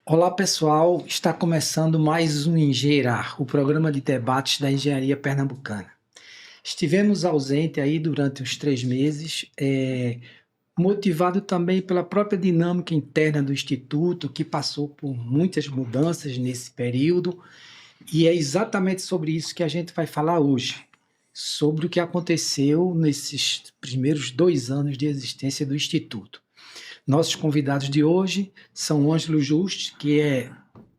Olá pessoal, está começando mais um Engenheirar, o programa de debates da engenharia pernambucana. Estivemos ausente aí durante os 3 meses, motivado também pela própria dinâmica interna do Instituto, que passou por muitas mudanças nesse período, e é exatamente sobre isso que a gente vai falar hoje, sobre o que aconteceu nesses primeiros 2 anos de existência do Instituto. Nossos convidados de hoje são Ângelo Juste, que é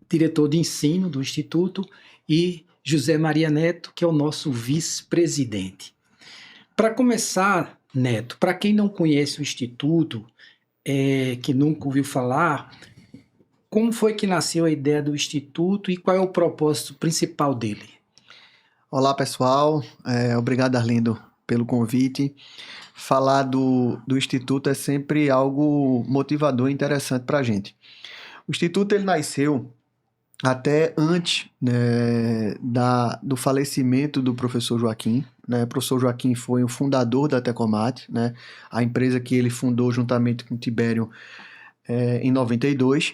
diretor de ensino do Instituto, e José Maria Neto, que é o nosso vice-presidente. Para começar, Neto, para quem não conhece o Instituto, que nunca ouviu falar, como foi que nasceu a ideia do Instituto e qual é o propósito principal dele? Olá, pessoal. Obrigado, Arlindo, pelo convite. Falar do Instituto é sempre algo motivador e interessante para a gente. O Instituto ele nasceu até antes, né, do falecimento do professor Joaquim. Né? O professor Joaquim foi o fundador da Tecomate, né? A empresa que ele fundou juntamente com o Tibério em 92.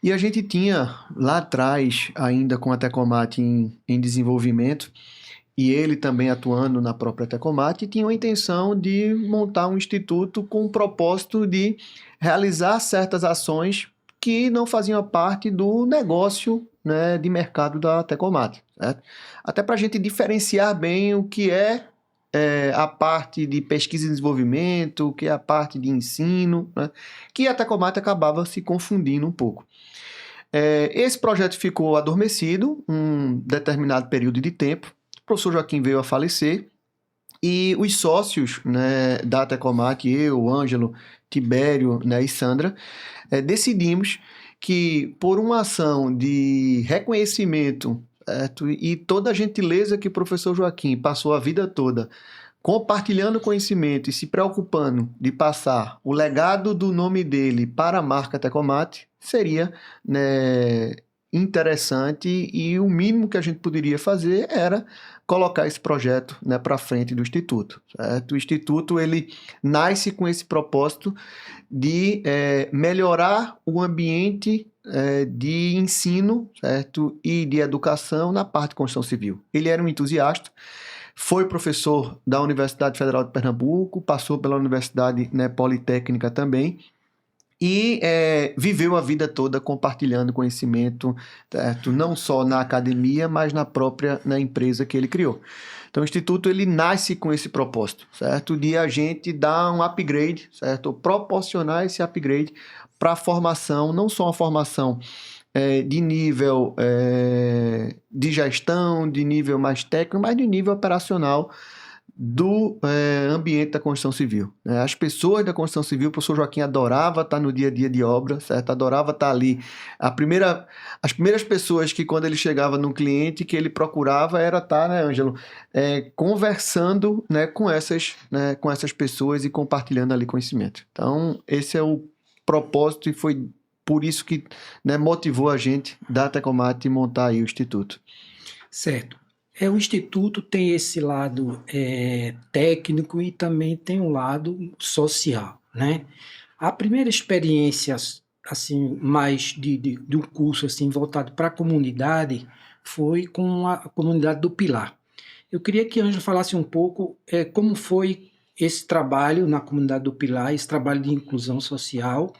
E a gente tinha lá atrás, ainda com a Tecomate em desenvolvimento, e ele também atuando na própria Tecomate, tinha a intenção de montar um instituto com o propósito de realizar certas ações que não faziam parte do negócio, né, de mercado da Tecomate. Certo? Até para a gente diferenciar bem o que é a parte de pesquisa e desenvolvimento, o que é a parte de ensino, né, que a Tecomate acabava se confundindo um pouco. Esse projeto ficou adormecido um determinado período de tempo. O professor Joaquim veio a falecer e os sócios, né, da Tecomate, eu, Ângelo, Tibério, né, e Sandra, decidimos que por uma ação de reconhecimento, certo, e toda a gentileza que o professor Joaquim passou a vida toda compartilhando conhecimento e se preocupando de passar o legado do nome dele para a marca Tecomate, seria, né, interessante, e o mínimo que a gente poderia fazer era colocar esse projeto, né, para frente do Instituto. Certo? O Instituto ele nasce com esse propósito de melhorar o ambiente de ensino, certo? E de educação na parte de construção civil. Ele era um entusiasta, foi professor da Universidade Federal de Pernambuco, passou pela Universidade, né, Politécnica também, e viveu a vida toda compartilhando conhecimento, certo? Não só na academia, mas na empresa que ele criou. Então, o Instituto ele nasce com esse propósito, certo? De a gente dar um upgrade, certo? Proporcionar esse upgrade para a formação, não só uma formação de nível de gestão, de nível mais técnico, mas de nível operacional do ambiente da construção civil. As pessoas da construção civil, o professor Joaquim adorava estar no dia a dia de obra, certo? Adorava estar ali. As primeiras pessoas que, quando ele chegava num cliente, que ele procurava era estar, né, Ângelo, conversando, né, com essas pessoas e compartilhando ali conhecimento. Então, esse é o propósito e foi por isso que, né, motivou a gente da Tecomate montar aí o Instituto. Certo. O Instituto tem esse lado técnico e também tem um lado social, né? A primeira experiência, assim, mais de um curso assim, voltado para a comunidade foi com a comunidade do Pilar. Eu queria que a Ângela falasse um pouco como foi esse trabalho na comunidade do Pilar, esse trabalho de inclusão social,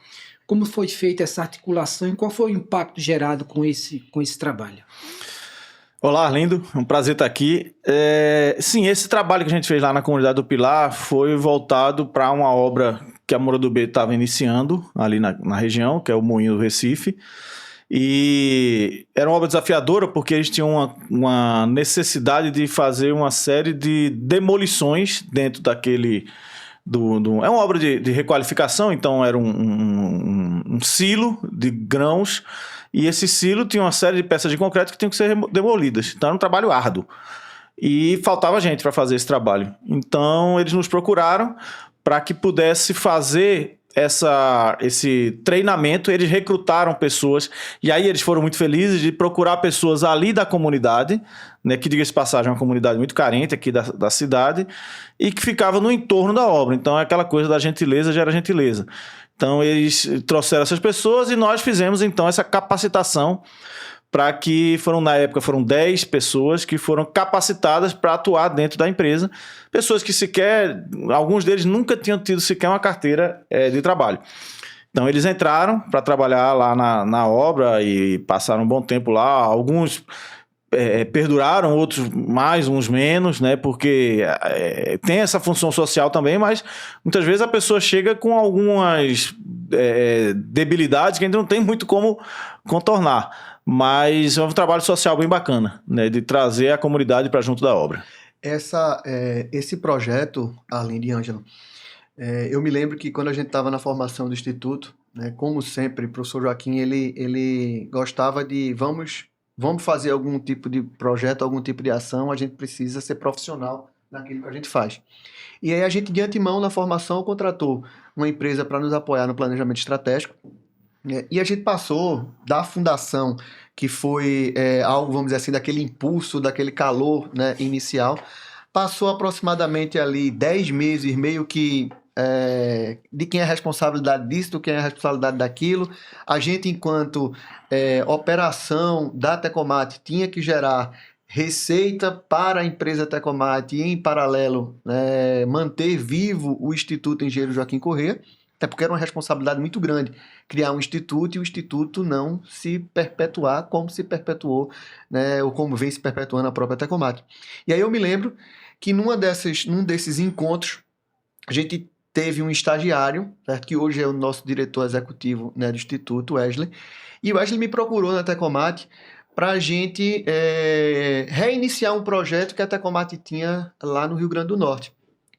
como foi feita essa articulação e qual foi o impacto gerado com esse trabalho. Olá, Arlindo, é um prazer estar aqui. Sim, esse trabalho que a gente fez lá na comunidade do Pilar foi voltado para uma obra que a Moura do B estava iniciando ali na região, que é o Moinho do Recife. E era uma obra desafiadora porque eles tinham uma necessidade de fazer uma série de demolições dentro daquele... É uma obra de requalificação, então era um silo de grãos, e esse silo tinha uma série de peças de concreto que tinham que ser demolidas. Então era um trabalho árduo. E faltava gente para fazer esse trabalho. Então eles nos procuraram para que pudesse fazer esse treinamento. Eles recrutaram pessoas, e aí eles foram muito felizes de procurar pessoas ali da comunidade, né, que, diga-se de passagem, é uma comunidade muito carente aqui da cidade, e que ficava no entorno da obra. Então é aquela coisa da gentileza gera gentileza. Então, eles trouxeram essas pessoas e nós fizemos, então, essa capacitação para que na época foram 10 pessoas que foram capacitadas para atuar dentro da empresa. Pessoas que alguns deles nunca tinham tido sequer uma carteira de trabalho. Então, eles entraram para trabalhar lá na obra e passaram um bom tempo lá. Alguns perduraram, outros mais, uns menos, né? Porque tem essa função social também, mas muitas vezes a pessoa chega com algumas debilidades que a gente não tem muito como contornar. Mas é um trabalho social bem bacana, né? De trazer a comunidade para junto da obra. Esse projeto, Arlindo e Ângelo, eu me lembro que quando a gente estava na formação do Instituto, né, como sempre, o professor Joaquim, ele gostava de vamos fazer algum tipo de projeto, algum tipo de ação, a gente precisa ser profissional naquilo que a gente faz. E aí a gente, de antemão, na formação, contratou uma empresa para nos apoiar no planejamento estratégico, e a gente passou da fundação, que foi algo, vamos dizer assim, daquele impulso, daquele calor, né, inicial, passou aproximadamente ali 10 meses, meio que de quem é a responsabilidade disso, de quem é a responsabilidade daquilo. A gente, enquanto operação da Tecomate, tinha que gerar receita para a empresa Tecomate e, em paralelo, manter vivo o Instituto Engenheiro Joaquim Corrêa, até porque era uma responsabilidade muito grande criar um instituto e o instituto não se perpetuar como se perpetuou, né, ou como vem se perpetuando a própria Tecomate. E aí eu me lembro que num desses encontros, a gente teve um estagiário, certo? Que hoje é o nosso diretor executivo, né, do Instituto, Wesley, e o Wesley me procurou na Tecomate para a gente reiniciar um projeto que a Tecomate tinha lá no Rio Grande do Norte.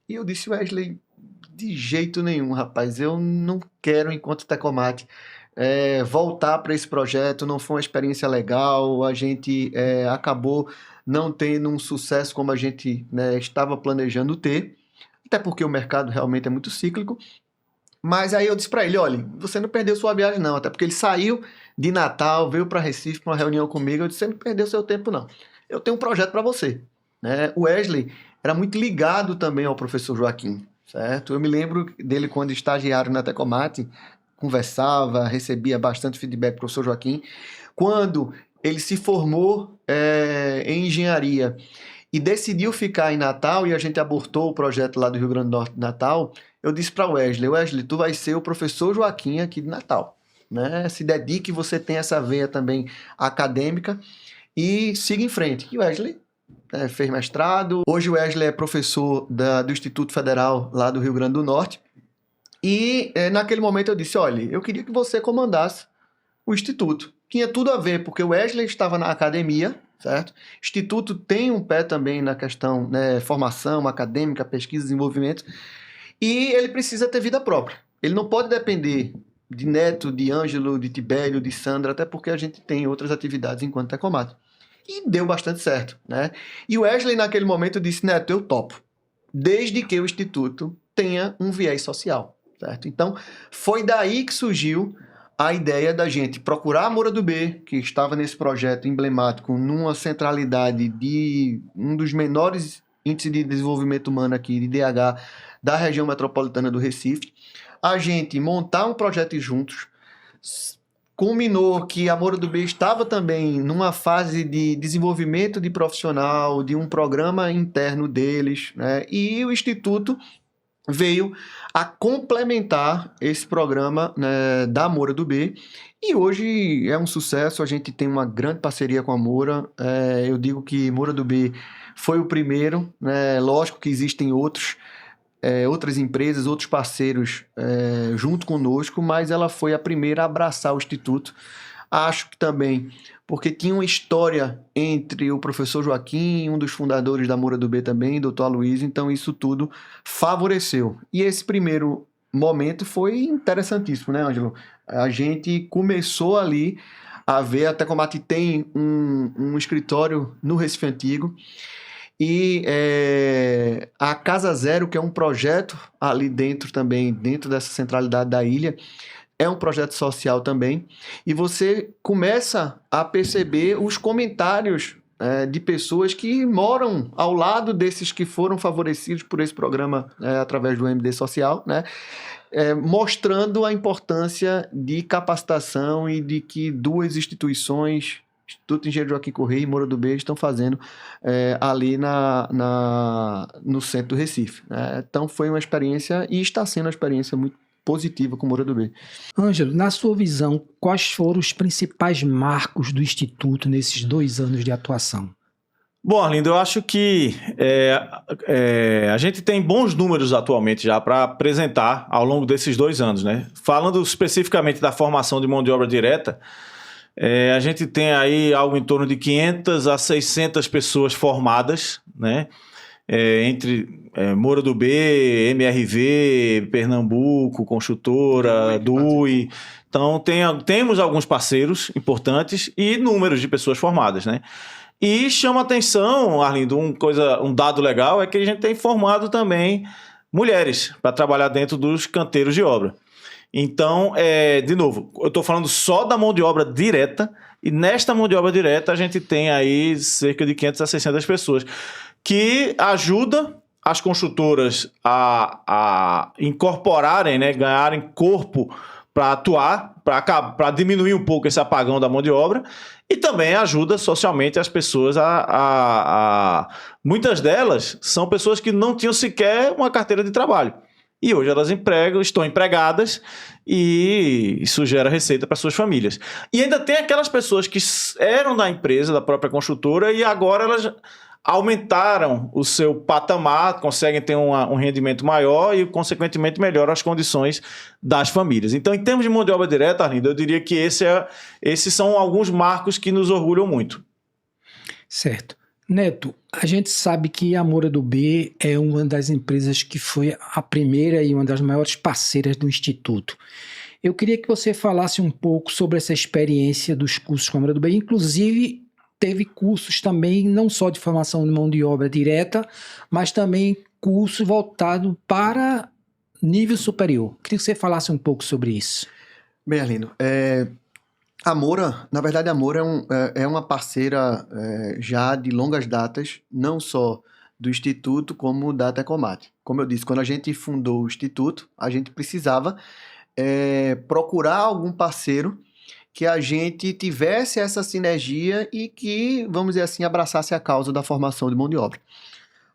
E eu disse, Wesley, de jeito nenhum, rapaz, eu não quero, enquanto Tecomate, voltar para esse projeto, não foi uma experiência legal, a gente acabou não tendo um sucesso como a gente, né, estava planejando ter, até porque o mercado realmente é muito cíclico. Mas aí eu disse para ele, olha, você não perdeu sua viagem não, até porque ele saiu de Natal, veio para Recife para uma reunião comigo, eu disse, você não perdeu seu tempo não, eu tenho um projeto para você, né? O Wesley era muito ligado também ao professor Joaquim, certo? Eu me lembro dele quando estagiário na Tecomate, conversava, recebia bastante feedback do professor Joaquim. Quando ele se formou em engenharia e decidiu ficar em Natal, e a gente abortou o projeto lá do Rio Grande do Norte, Natal, eu disse para Wesley, tu vai ser o professor Joaquim aqui de Natal, né? Se dedique, você tem essa veia também acadêmica e siga em frente. E o Wesley fez mestrado, hoje o Wesley é professor do Instituto Federal lá do Rio Grande do Norte, e naquele momento eu disse, olha, eu queria que você comandasse o Instituto. Tinha tudo a ver, porque o Wesley estava na academia, certo? O Instituto tem um pé também na questão, né, formação acadêmica, pesquisa, desenvolvimento, e ele precisa ter vida própria. Ele não pode depender de Neto, de Ângelo, de Tibério, de Sandra, até porque a gente tem outras atividades enquanto Tecomate. E deu bastante certo, né? E o Wesley, naquele momento, disse, Neto, eu topo, desde que o Instituto tenha um viés social, certo? Então, foi daí que surgiu a ideia da gente procurar a Moura do B, que estava nesse projeto emblemático, numa centralidade de um dos menores índices de desenvolvimento humano aqui, de DH, da região metropolitana do Recife, a gente montar um projeto juntos. Culminou que a Moura do B estava também numa fase de desenvolvimento de profissional, de um programa interno deles, né? E o Instituto veio a complementar esse programa, né, da Moura do B, e hoje é um sucesso, a gente tem uma grande parceria com a Moura, eu digo que Moura do B foi o primeiro, né, lógico que existem outras empresas, outros parceiros junto conosco, mas ela foi a primeira a abraçar o Instituto. Acho que também porque tinha uma história entre o professor Joaquim, um dos fundadores da Moura do B também, doutor Aloysio, então isso tudo favoreceu. E esse primeiro momento foi interessantíssimo, né, Ângelo? A gente começou ali a ver, a Tecomate tem um escritório no Recife Antigo, e a Casa Zero, que é um projeto ali dentro também, dentro dessa centralidade da ilha, é um projeto social também, e você começa a perceber os comentários de pessoas que moram ao lado desses que foram favorecidos por esse programa através do MD Social, né? mostrando a importância de capacitação e de que duas instituições, Instituto Engenheiro Joaquim Correia e Moura do B, estão fazendo ali no centro do Recife, né? Então foi uma experiência, e está sendo uma experiência muito positiva com Moura do B. Ângelo, na sua visão, quais foram os principais marcos do Instituto nesses 2 anos de atuação? Bom, Arlindo, eu acho que a gente tem bons números atualmente já para apresentar ao longo desses 2 anos, né? Falando especificamente da formação de mão de obra direta, a gente tem aí algo em torno de 500 a 600 pessoas formadas, né? Entre Moura do B, MRV, Pernambuco, Construtora, DUI. Então, temos alguns parceiros importantes e números de pessoas formadas, né? E chama atenção, Arlindo, um dado legal é que a gente tem formado também mulheres para trabalhar dentro dos canteiros de obra. Então, de novo, eu estou falando só da mão de obra direta, e nesta mão de obra direta a gente tem aí cerca de 500 a 600 pessoas, que ajuda as construtoras a incorporarem, né, ganharem corpo para atuar, para diminuir um pouco esse apagão da mão de obra, e também ajuda socialmente as pessoas muitas delas são pessoas que não tinham sequer uma carteira de trabalho. E hoje elas estão empregadas e isso gera receita para suas famílias. E ainda tem aquelas pessoas que eram da empresa, da própria construtora, e agora elas aumentaram o seu patamar, conseguem ter um rendimento maior e, consequentemente, melhoram as condições das famílias. Então, em termos de mão de obra direta, Arlindo, eu diria que esses são alguns marcos que nos orgulham muito. Certo. Neto, a gente sabe que a Moura do B é uma das empresas que foi a primeira e uma das maiores parceiras do Instituto. Eu queria que você falasse um pouco sobre essa experiência dos cursos com a Moura do B, inclusive teve cursos também, não só de formação de mão de obra direta, mas também curso voltado para nível superior. Queria que você falasse um pouco sobre isso. Bem, Arlindo, a Moura, na verdade, a Moura é uma parceira já de longas datas, não só do Instituto, como da Tecomate. Como eu disse, quando a gente fundou o Instituto, a gente precisava procurar algum parceiro que a gente tivesse essa sinergia e que, vamos dizer assim, abraçasse a causa da formação de mão de obra.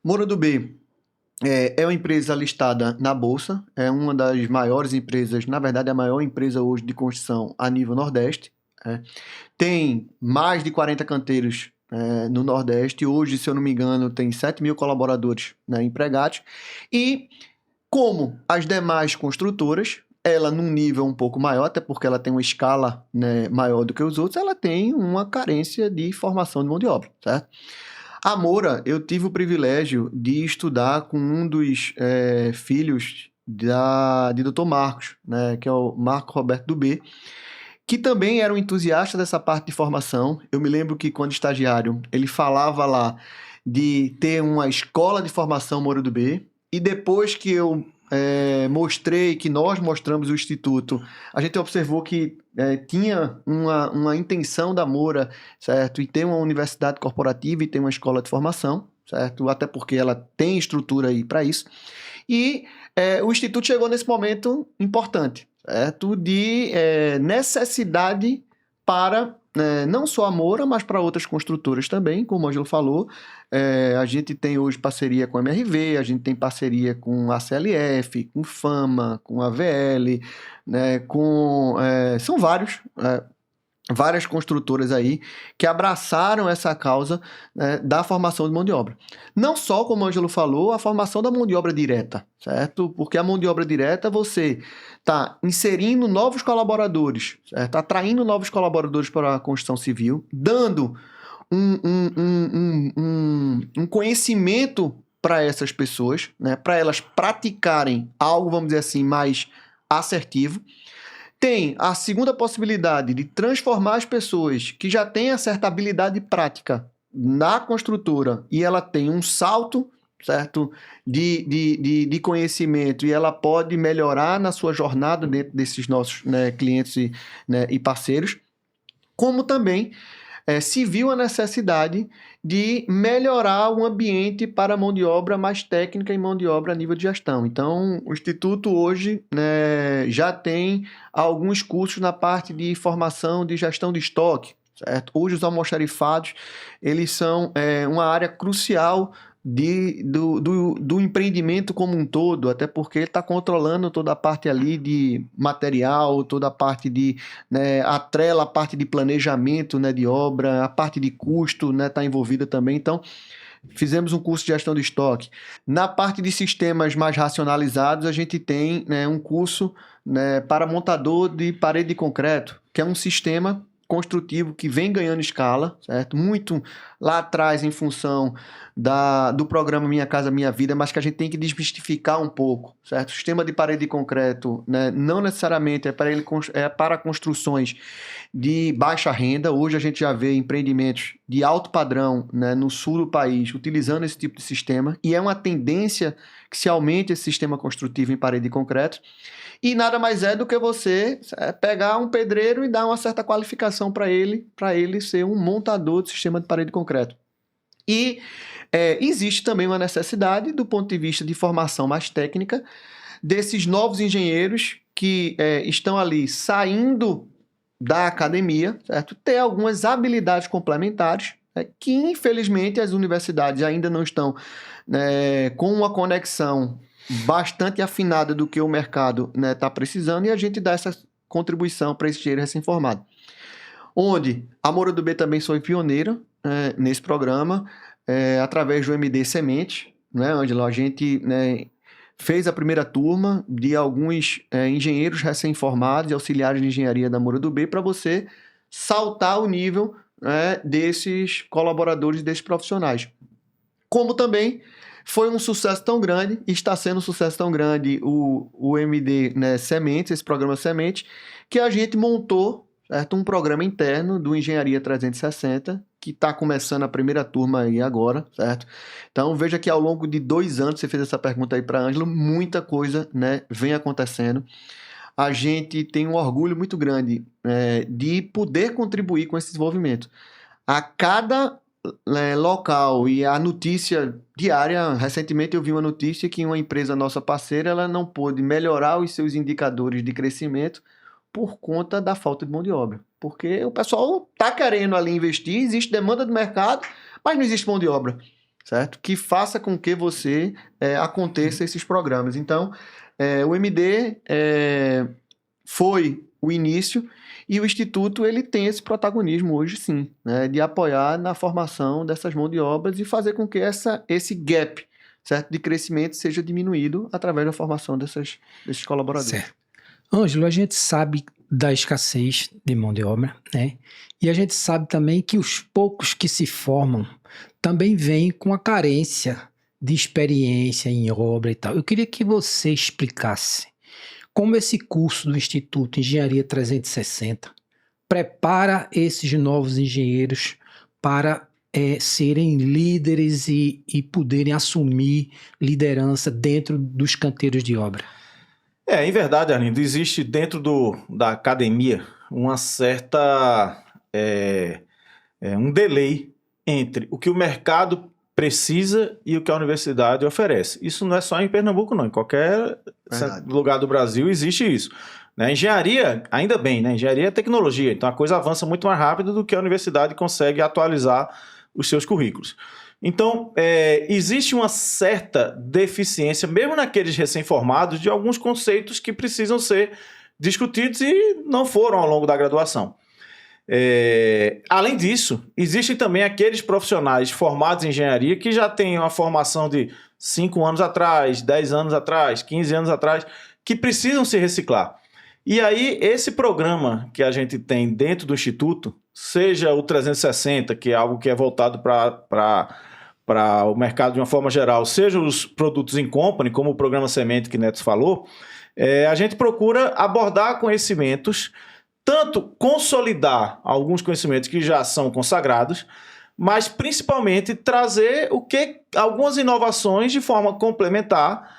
Moura do B é uma empresa listada na Bolsa, é uma das maiores empresas, na verdade, a maior empresa hoje de construção a nível Nordeste. Tem mais de 40 canteiros no Nordeste, hoje, se eu não me engano, tem 7 mil colaboradores, né, empregados, e como as demais construtoras, ela num nível um pouco maior, até porque ela tem uma escala, né, maior do que os outros, ela tem uma carência de formação de mão de obra, certo? A Moura, eu tive o privilégio de estudar com um dos filhos de Dr. Marcos, né, que é o Marco Roberto do B, que também era um entusiasta dessa parte de formação. Eu me lembro que quando estagiário, ele falava lá de ter uma escola de formação Moura do B, e depois que eu que nós mostramos o Instituto, a gente observou que tinha uma intenção da Moura, certo? E ter uma universidade corporativa e ter uma escola de formação, certo? Até porque ela tem estrutura aí para isso. E o Instituto chegou nesse momento importante, certo? De necessidade para não só a Moura, mas para outras construtoras também, como o Ângelo falou. A gente tem hoje parceria com a MRV, a gente tem parceria com a CLF, com Fama, com a VL, né, são várias construtoras aí que abraçaram essa causa, né, da formação de mão de obra. Não só, como o Ângelo falou, a formação da mão de obra direta, certo? Porque a mão de obra direta, você está inserindo novos colaboradores, certo? Atraindo novos colaboradores para a construção civil, dando um conhecimento para essas pessoas, né, para elas praticarem algo, vamos dizer assim, mais assertivo. Tem a segunda possibilidade de transformar as pessoas que já têm a certa habilidade prática na construtora e ela tem um salto, certo, de conhecimento, e ela pode melhorar na sua jornada dentro desses nossos, né, clientes e parceiros, como também se viu a necessidade de melhorar o ambiente para mão de obra mais técnica e mão de obra a nível de gestão. Então, o Instituto hoje, né, já tem alguns cursos na parte de formação de gestão de estoque, certo? Hoje os almoxarifados, eles são uma área crucial do empreendimento como um todo, até porque ele está controlando toda a parte ali de material, toda a parte de, né, atrela a parte de planejamento, né, de obra, a parte de custo, né, está envolvida também. Então, fizemos um curso de gestão de estoque. Na parte de sistemas mais racionalizados, a gente tem, né, um curso, né, para montador de parede de concreto, que é um sistema construtivo que vem ganhando escala, certo? Muito lá atrás em função do programa Minha Casa Minha Vida, mas que a gente tem que desmistificar um pouco, certo? O sistema de parede de concreto, né, não necessariamente é para construções de baixa renda. Hoje a gente já vê empreendimentos de alto padrão, né, no sul do país utilizando esse tipo de sistema, e é uma tendência que se aumente esse sistema construtivo em parede de concreto. E nada mais é do que você pegar um pedreiro e dar uma certa qualificação para ele ser um montador de sistema de parede de concreto. E existe também uma necessidade, do ponto de vista de formação mais técnica, desses novos engenheiros que estão ali saindo da academia, certo? Ter algumas habilidades complementares, que infelizmente as universidades ainda não estão com uma conexão bastante afinada do que o mercado está precisando, e a gente dá essa contribuição para esse engenheiro recém-formado. Onde a Moura do B também foi pioneira nesse programa, através do MD Semente, né, Ângelo? A gente fez a primeira turma de alguns engenheiros recém-formados e auxiliares de engenharia da Moura do B para você saltar o nível desses colaboradores, desses profissionais. Como também foi um sucesso tão grande, está sendo um sucesso tão grande o MD, né, Sementes, esse programa Semente, que a gente montou, certo, um programa interno do Engenharia 360, que está começando a primeira turma aí agora, certo? Então, veja que ao longo de 2 anos, você fez essa pergunta aí para a Ângela, muita coisa, né, vem acontecendo. A gente tem um orgulho muito grande de poder contribuir com esse desenvolvimento. A cada local, e a notícia diária, recentemente eu vi uma notícia que uma empresa nossa parceira, ela não pôde melhorar os seus indicadores de crescimento por conta da falta de mão de obra, porque o pessoal está querendo ali investir, existe demanda do mercado, mas não existe mão de obra, certo? Que faça com que você aconteça esses programas. Então, o MD foi o início, e o Instituto ele tem esse protagonismo hoje, sim, né, de apoiar na formação dessas mãos de obras e fazer com que esse gap, certo, de crescimento seja diminuído através da formação desses colaboradores. Certo. Ângelo, a gente sabe da escassez de mão de obra, né? E a gente sabe também que os poucos que se formam também vêm com a carência de experiência em obra e tal. Eu queria que você explicasse como esse curso do Instituto Engenharia 360 prepara esses novos engenheiros para serem líderes e poderem assumir liderança dentro dos canteiros de obra. Em verdade, Arlindo, existe dentro da academia uma certa um delay entre o que o mercado precisa e o que a universidade oferece. Isso não é só em Pernambuco, não. Em qualquer lugar do Brasil existe isso. Né? Engenharia, ainda bem, né? Engenharia é tecnologia, então a coisa avança muito mais rápido do que a universidade consegue atualizar os seus currículos. Então, existe uma certa deficiência, mesmo naqueles recém-formados, de alguns conceitos que precisam ser discutidos e não foram ao longo da graduação. Além disso, existem também aqueles profissionais formados em engenharia que já têm uma formação de 5 anos atrás, 10 anos atrás, 15 anos atrás, que precisam se reciclar. E aí, esse programa que a gente tem dentro do Instituto, seja o 360, que é algo que é voltado para o mercado de uma forma geral, seja os produtos in company, como o programa Semente que Neto falou, a gente procura abordar conhecimentos, tanto consolidar alguns conhecimentos que já são consagrados, mas principalmente trazer algumas inovações de forma complementar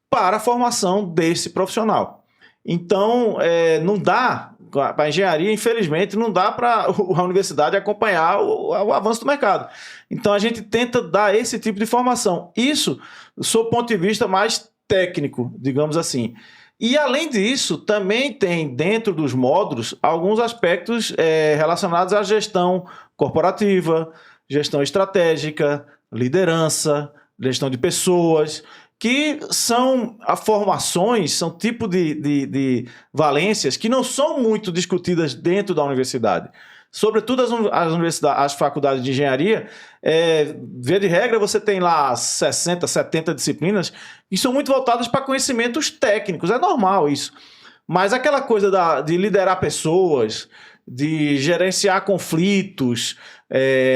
para a formação desse profissional. Então, não dá para a engenharia, infelizmente, não dá para a universidade acompanhar o avanço do mercado. Então, a gente tenta dar esse tipo de formação. Isso, do seu ponto de vista mais técnico, digamos assim. E, além disso, também tem, dentro dos módulos, alguns aspectos relacionados à gestão corporativa, gestão estratégica, liderança, gestão de pessoas, que são formações, são tipo de valências que não são muito discutidas dentro da universidade. Sobretudo as universidades, as faculdades de engenharia, via de regra, você tem lá 60, 70 disciplinas e são muito voltadas para conhecimentos técnicos, é normal isso. Mas aquela coisa de liderar pessoas, de gerenciar conflitos,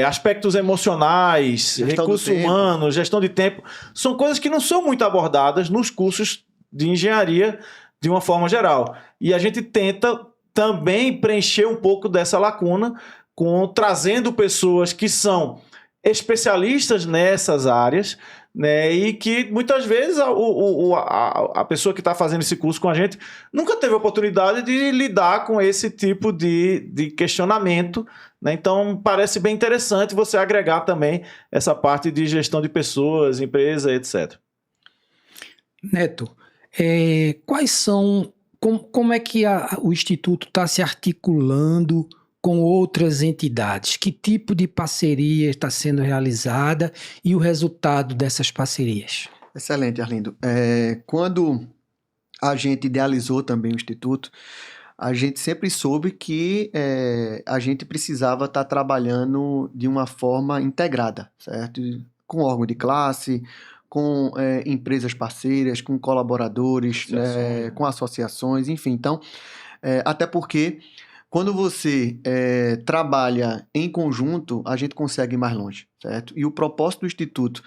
aspectos emocionais, recursos humanos, gestão de tempo, são coisas que não são muito abordadas nos cursos de engenharia de uma forma geral. E a gente tenta também preencher um pouco dessa lacuna trazendo pessoas que são especialistas nessas áreas, né, e que muitas vezes a pessoa que está fazendo esse curso com a gente nunca teve a oportunidade de lidar com esse tipo de questionamento, né? Então parece bem interessante você agregar também essa parte de gestão de pessoas, empresa, etc. Neto, quais são, como é que o Instituto está se articulando com outras entidades? Que tipo de parceria está sendo realizada e o resultado dessas parcerias? Excelente, Arlindo. Quando a gente idealizou também o Instituto, a gente sempre soube que a gente precisava estar trabalhando de uma forma integrada, certo? Com órgão de classe, com empresas parceiras, com colaboradores, com associações, enfim. Então, até porque quando você trabalha em conjunto, a gente consegue ir mais longe, certo? E o propósito do Instituto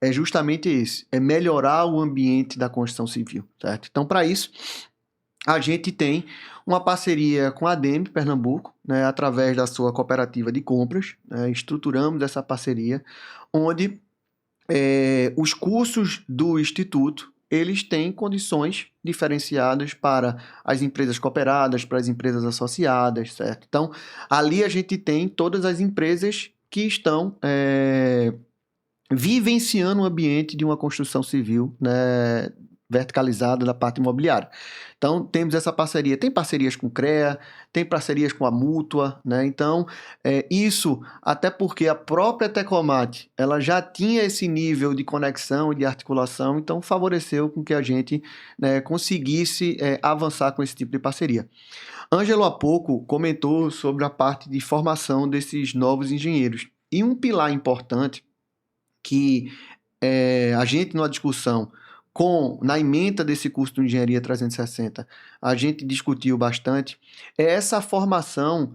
é justamente esse, é melhorar o ambiente da construção civil, certo? Então, para isso, a gente tem uma parceria com a ADEME Pernambuco, né, através da sua cooperativa de compras, né, estruturamos essa parceria, onde os cursos do Instituto, eles têm condições diferenciadas para as empresas cooperadas, para as empresas associadas, certo? Então, ali a gente tem todas as empresas que estão vivenciando o ambiente de uma construção civil, né, verticalizada da parte imobiliária. Então, temos essa parceria. Tem parcerias com o CREA, tem parcerias com a Mútua, né? Então, isso até porque a própria Tecomate, ela já tinha esse nível de conexão e de articulação, então favoreceu com que a gente, né, conseguisse avançar com esse tipo de parceria. Ângelo, há pouco, comentou sobre a parte de formação desses novos engenheiros. E um pilar importante que a gente, numa discussão na ementa desse curso de Engenharia 360, a gente discutiu bastante, essa formação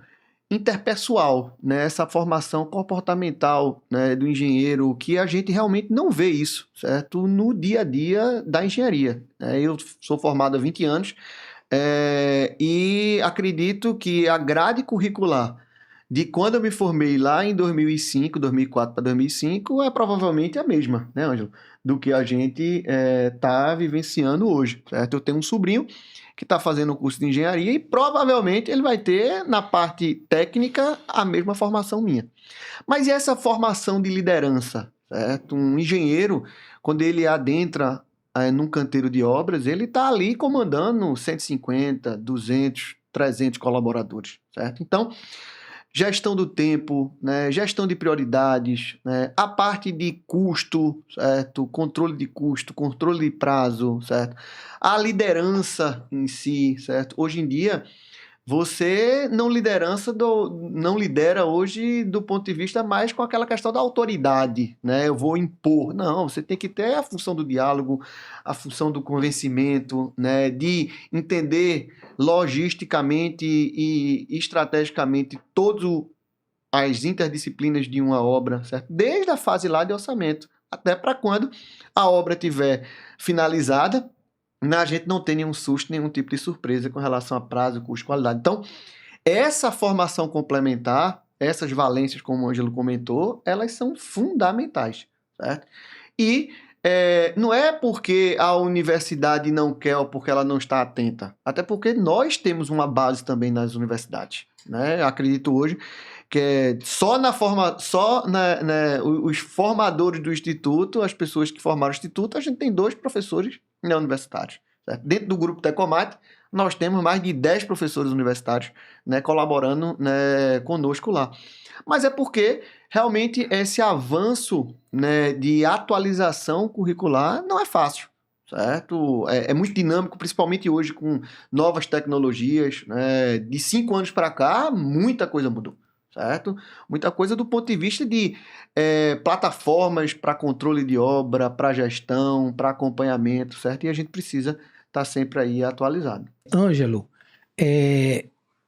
interpessoal, né? Essa formação comportamental, né, do engenheiro, que a gente realmente não vê isso, certo? No dia a dia da engenharia. Eu sou formado há 20 anos e acredito que a grade curricular de quando eu me formei lá em 2005, 2004 para 2005, é provavelmente a mesma, né, Ângelo? Do que a gente está vivenciando hoje, certo? Eu tenho um sobrinho que está fazendo o curso de engenharia e provavelmente ele vai ter, na parte técnica, a mesma formação minha. Mas e essa formação de liderança, certo? Um engenheiro, quando ele adentra num canteiro de obras, ele está ali comandando 150, 200, 300 colaboradores, certo? Então, gestão do tempo, né, gestão de prioridades, né, a parte de custo, certo? Controle de custo, controle de prazo, certo? A liderança em si, certo? Hoje em dia, você não lidera hoje do ponto de vista mais com aquela questão da autoridade, né? Eu vou impor. Não, você tem que ter a função do diálogo, a função do convencimento, né? De entender logisticamente e estrategicamente todas as interdisciplinas de uma obra, certo? Desde a fase lá de orçamento, até para quando a obra estiver finalizada, a gente não tem nenhum susto, nenhum tipo de surpresa com relação a prazo, custo e qualidade. Então, essa formação complementar, essas valências, como o Ângelo comentou, elas são fundamentais, certo? E não é porque a universidade não quer ou porque ela não está atenta. Até porque nós temos uma base também nas universidades, né? Acredito hoje que os formadores do Instituto, as pessoas que formaram o Instituto, a gente tem 2 professores universitários. Certo? Dentro do grupo Tecomate, nós temos mais de 10 professores universitários, né, colaborando, né, conosco lá. Mas é porque realmente esse avanço, né, de atualização curricular não é fácil, certo? É muito dinâmico, principalmente hoje com novas tecnologias, né? De 5 anos para cá, muita coisa mudou, certo? Muita coisa do ponto de vista de plataformas para controle de obra, para gestão, para acompanhamento, certo? E a gente precisa estar sempre aí atualizado. Ângelo,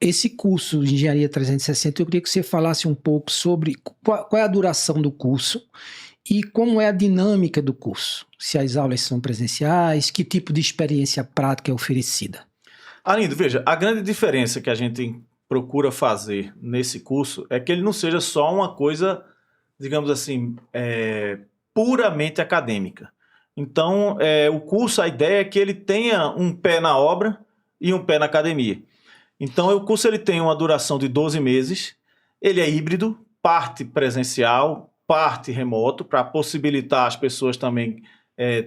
esse curso de Engenharia 360, eu queria que você falasse um pouco sobre qual é a duração do curso e como é a dinâmica do curso. Se as aulas são presenciais, que tipo de experiência prática é oferecida. Arlindo, veja, a grande diferença que a gente procura fazer nesse curso é que ele não seja só uma coisa, digamos assim, puramente acadêmica. Então, o curso, a ideia é que ele tenha um pé na obra e um pé na academia. Então, o curso ele tem uma duração de 12 meses, ele é híbrido, parte presencial, parte remoto, para possibilitar as pessoas também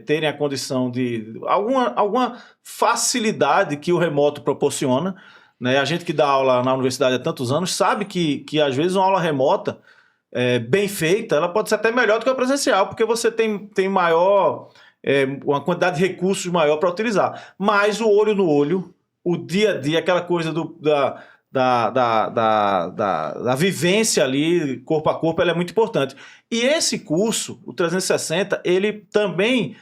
terem a condição de alguma facilidade que o remoto proporciona, né? A gente que dá aula na universidade há tantos anos sabe que às vezes uma aula remota bem feita, ela pode ser até melhor do que a presencial, porque você tem maior, uma quantidade de recursos maior para utilizar. Mas o olho no olho, o dia a dia, aquela coisa da vivência ali, corpo a corpo, ela é muito importante. E esse curso, o 360, ele também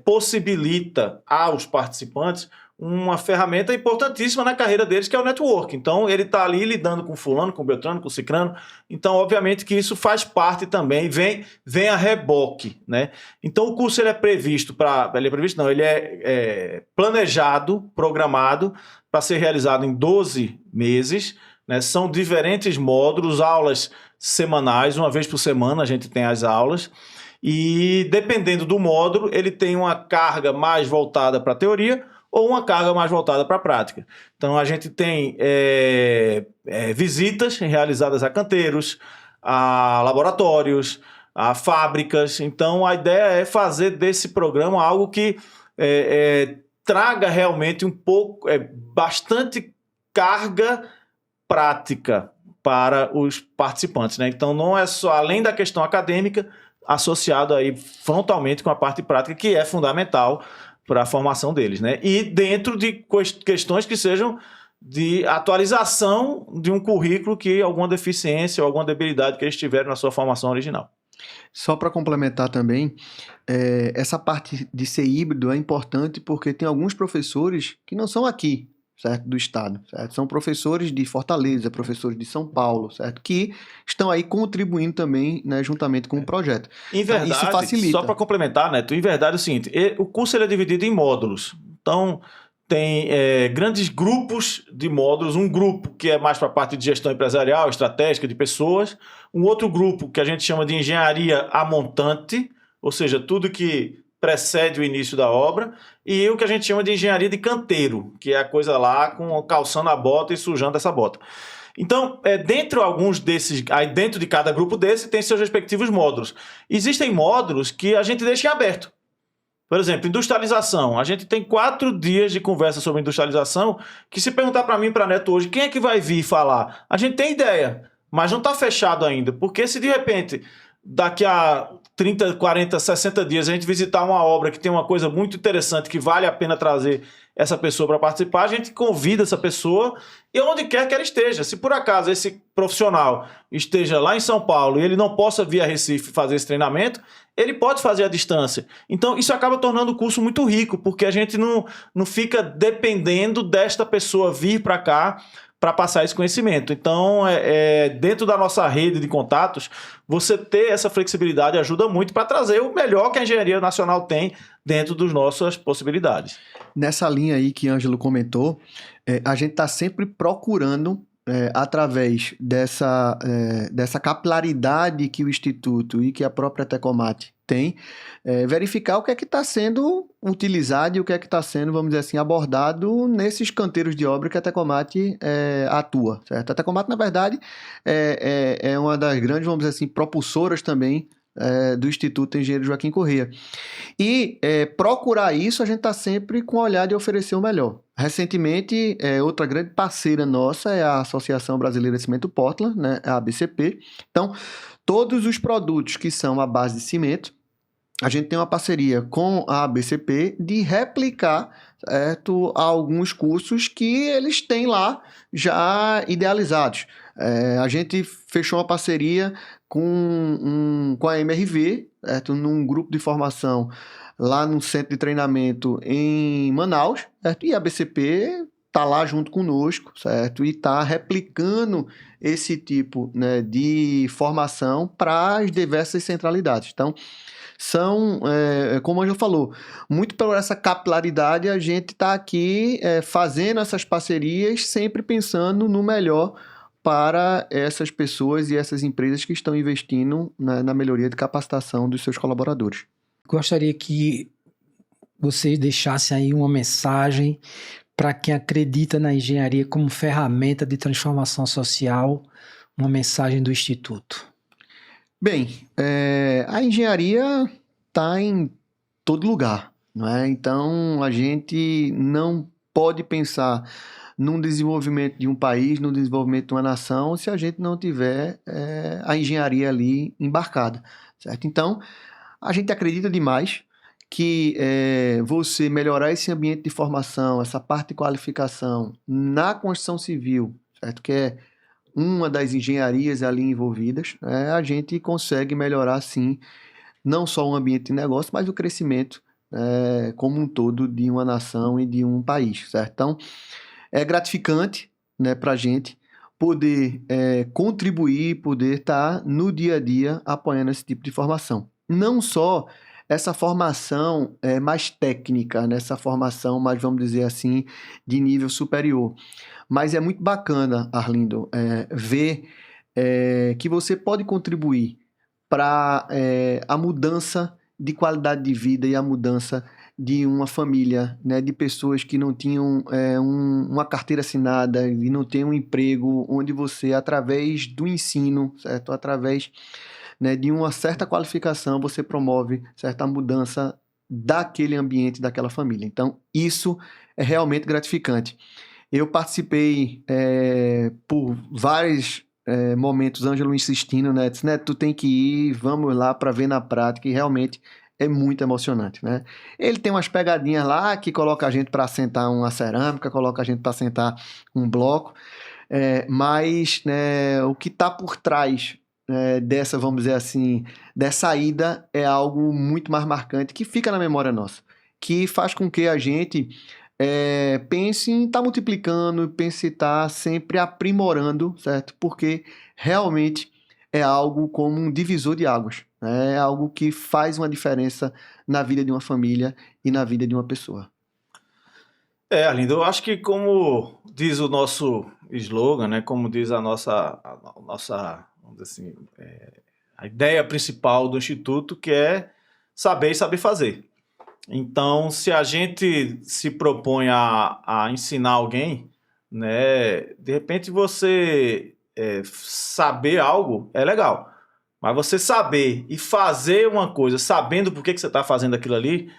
possibilita aos participantes uma ferramenta importantíssima na carreira deles, que é o network. Então, ele está ali lidando com fulano, com beltrano, com cicrano. Então, obviamente que isso faz parte também, vem a reboque, né? Então, o curso ele é planejado, programado para ser realizado em 12 meses, né? São diferentes módulos, aulas semanais, uma vez por semana a gente tem as aulas. E, dependendo do módulo, ele tem uma carga mais voltada para a teoria ou uma carga mais voltada para a prática. Então, a gente tem visitas realizadas a canteiros, a laboratórios, a fábricas. Então, a ideia é fazer desse programa algo que traga realmente bastante carga prática para os participantes, né? Então, não é só, além da questão acadêmica, associado aí frontalmente com a parte prática, que é fundamental para a formação deles, né? E dentro de questões que sejam de atualização de um currículo que alguma deficiência ou alguma debilidade que eles tiveram na sua formação original. Só para complementar também, essa parte de ser híbrido é importante porque tem alguns professores que não são aqui, certo, do estado, certo? São professores de Fortaleza, professores de São Paulo, certo? Que estão aí contribuindo também, né, juntamente com o projeto. Em verdade, isso facilita. Só para complementar, Neto, em verdade é o seguinte, o curso ele é dividido em módulos. Então, tem grandes grupos de módulos, um grupo que é mais para a parte de gestão empresarial, estratégica de pessoas, um outro grupo que a gente chama de engenharia a montante, ou seja, tudo que precede o início da obra, e o que a gente chama de engenharia de canteiro, que é a coisa lá com calçando a bota e sujando essa bota. Então, dentro de cada grupo desse, tem seus respectivos módulos. Existem módulos que a gente deixa em aberto. Por exemplo, industrialização. A gente tem 4 dias de conversa sobre industrialização, que se perguntar para mim e para a Neto hoje, quem é que vai vir falar? A gente tem ideia, mas não está fechado ainda, porque se de repente, daqui a 30, 40, 60 dias, a gente visitar uma obra que tem uma coisa muito interessante, que vale a pena trazer essa pessoa para participar, a gente convida essa pessoa e onde quer que ela esteja. Se por acaso esse profissional esteja lá em São Paulo e ele não possa vir a Recife fazer esse treinamento, ele pode fazer à distância. Então, isso acaba tornando o curso muito rico, porque a gente não fica dependendo desta pessoa vir para cá para passar esse conhecimento. Então, dentro da nossa rede de contatos, você ter essa flexibilidade ajuda muito para trazer o melhor que a engenharia nacional tem dentro das nossas possibilidades. Nessa linha aí que Ângelo comentou, a gente está sempre procurando através dessa capilaridade que o Instituto e que a própria Tecomate tem, verificar o que é que está sendo utilizado e o que é que está sendo, vamos dizer assim, abordado nesses canteiros de obra que a Tecomate atua, certo? A Tecomate, na verdade, é uma das grandes, vamos dizer assim, propulsoras também do Instituto Engenheiro Joaquim Corrêa. E procurar isso, a gente está sempre com o olhar de oferecer o melhor. Recentemente, outra grande parceira nossa é a Associação Brasileira de Cimento Portland, né, a ABCP. Então, todos os produtos que são à base de cimento, a gente tem uma parceria com a ABCP de replicar, certo, alguns cursos que eles têm lá já idealizados. A gente fechou uma parceria com a MRV, certo, num grupo de formação lá no centro de treinamento em Manaus, certo? E a ABCP está lá junto conosco, certo? E está replicando esse tipo, né, de formação para as diversas centralidades. Então, são, como a Ângelo falou, muito por essa capilaridade, a gente está aqui fazendo essas parcerias, sempre pensando no melhor para essas pessoas e essas empresas que estão investindo na melhoria de capacitação dos seus colaboradores. Gostaria que vocês deixassem aí uma mensagem para quem acredita na engenharia como ferramenta de transformação social, uma mensagem do Instituto. Bem, a engenharia está em todo lugar, não é? Então, a gente não pode pensar num desenvolvimento de um país, no desenvolvimento de uma nação, se a gente não tiver a engenharia ali embarcada, certo? Então, a gente acredita demais que você melhorar esse ambiente de formação, essa parte de qualificação na construção civil, certo? Que é uma das engenharias ali envolvidas, a gente consegue melhorar, sim, não só o ambiente de negócio, mas o crescimento como um todo de uma nação e de um país, certo? Então, é gratificante, né, para a gente poder contribuir, poder estar no dia a dia apoiando esse tipo de formação. Não só essa formação mais técnica, nessa formação mais, vamos dizer assim, de nível superior. Mas é muito bacana, Arlindo, ver que você pode contribuir para a mudança de qualidade de vida e a mudança de uma família, né, de pessoas que não tinham uma carteira assinada e não têm um emprego onde você, através do ensino, certo? Através, né, de uma certa qualificação, você promove certa mudança daquele ambiente, daquela família. Então, isso é realmente gratificante. Eu participei por vários momentos, Ângelo insistindo, né? Disse, né, tu tem que ir, vamos lá para ver na prática, e realmente é muito emocionante, né? Ele tem umas pegadinhas lá que coloca a gente para sentar uma cerâmica, coloca a gente para sentar um bloco, mas né, o que está por trás dessa, vamos dizer assim, dessa ida é algo muito mais marcante que fica na memória nossa, que faz com que a gente pense em estar multiplicando, pense em estar sempre aprimorando, certo? Porque realmente é algo como um divisor de águas, né? É algo que faz uma diferença na vida de uma família e na vida de uma pessoa. Arlindo, eu acho que como diz o nosso slogan, né? Como diz a nossa vamos dizer assim, a ideia principal do Instituto, que é saber e saber fazer. Então, se a gente se propõe a ensinar alguém, né, de repente você saber algo é legal, mas você saber e fazer uma coisa sabendo por que você está fazendo aquilo ali,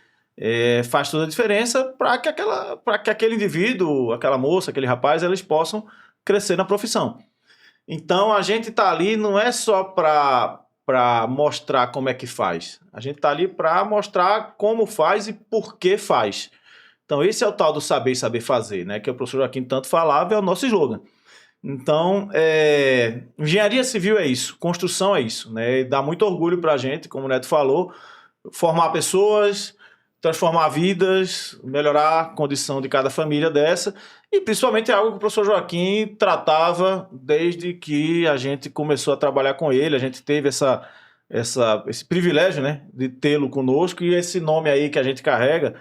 faz toda a diferença para que aquele indivíduo, aquela moça, aquele rapaz, eles possam crescer na profissão. Então, a gente está ali não é só para mostrar como é que faz. A gente está ali para mostrar como faz e por que faz. Então, esse é o tal do saber e saber fazer, né? Que o professor Joaquim tanto falava, é o nosso slogan. Então, engenharia civil é isso, construção é isso, né? E dá muito orgulho para a gente, como o Neto falou, formar pessoas, transformar vidas, melhorar a condição de cada família dessa, e principalmente é algo que o professor Joaquim tratava desde que a gente começou a trabalhar com ele. A gente teve esse privilégio, né, de tê-lo conosco, e esse nome aí que a gente carrega,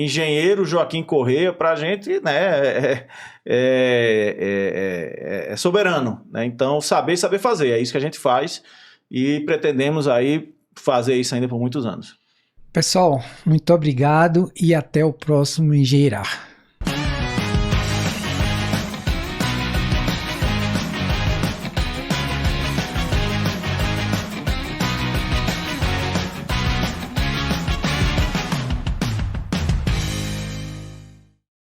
engenheiro Joaquim Corrêa, para a gente, né, é soberano, né? Então, saber fazer, é isso que a gente faz e pretendemos aí fazer isso ainda por muitos anos. Pessoal, muito obrigado e até o próximo Engenheirar.